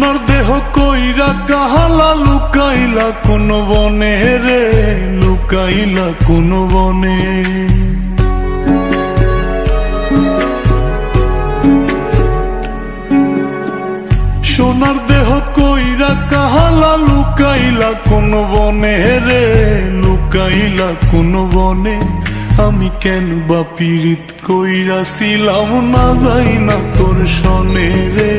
সোনার দেহ কইরা কাহালা লুকাইলা কোন বনে রে, লুকাইলা কোন বনে। সোনার দেহ কইরা কাহালা লুকাইলা কোন বনে রে, লুকাইলা কোন বনে। আমি কেন বা পীড়িত কইরাছিলাম না যাই না তোর সনে রে,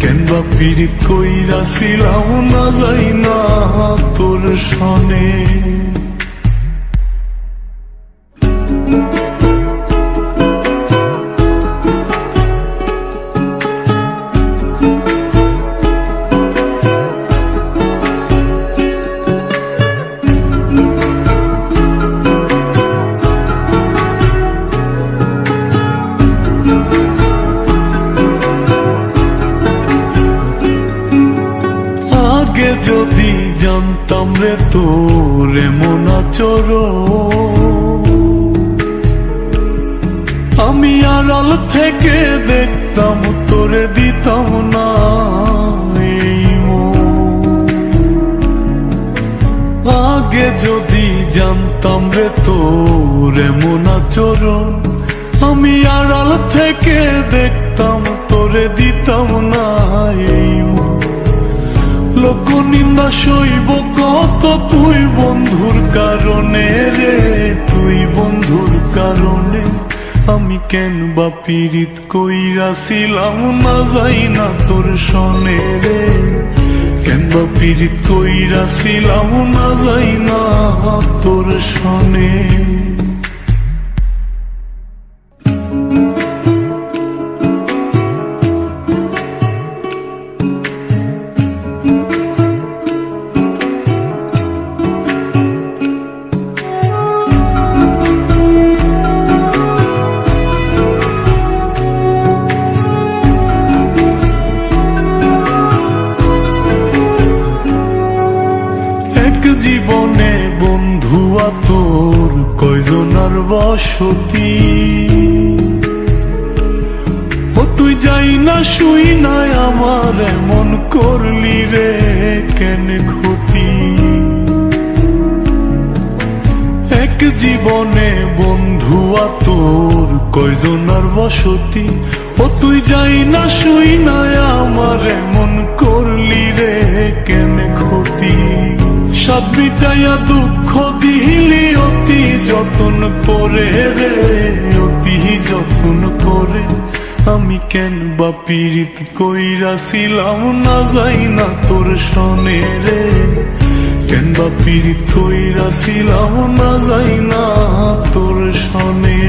কেন বা পীড়িত কইরাছিলাম না যাই না তোর সনে। আগে যদি জানতাম রে তোর এমন আচরণ, আমি আড়াল থেকে দেখতাম তোরে দিতাম না এই মন। আগে যদি জানতাম রে তোর এমন আচরণ, আমি আড়াল থেকে দেখতাম তোরে দিতাম না এই মন। লোক নিন্দা সইব কত তুই বন্ধুর কারণে রে, তুই বন্ধুর কারণে। আমি কেন বা পীড়িত কইরাছিলাম না যাই না তোর সনে রে, কেন বা পীড়িত কইরাছিলাম না যাই না তোর সনে। জীবনে বন্ধু তোর কয়জনার বসতি, ও তুই যাই না শুই নাই আমার এমন করলি রে কেন ক্ষতি। এক জীবনে বন্ধু তোর কয়জনার বসতি, ও তুই যাই না শুই নাই আমার এমন করলি রে কেন ক্ষতি। সাত বিটাইয়া দুঃখ দিলি অতি যতন করে রে, অতি যতন করে। আমি কেন বা পীড়িত কইরাছিলাম না যাই না তোর সনে রে, কেন বা পীড়িত কইরাছিলাম না যাই না তোর সনে।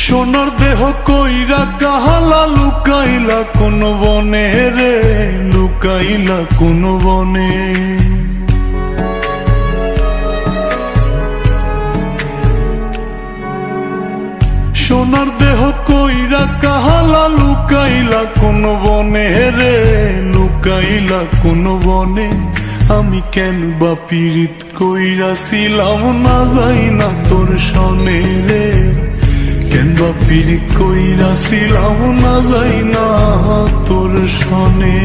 সোনার দেহ কইরা কাহালা লুকাইলা কোন বনে রে, লুকাইলা কোন বনে। সোনার দেহ কইরা কাহালা লুকাইলা কোন বনে রে, লুকাইলা কোন বনে। আমি কেন বা পীড়িত কইরাছিলাম না যাই না তোর সনে রে, কেন বা পীড়িত কইরাছিলাম না যাই না তোর সনে।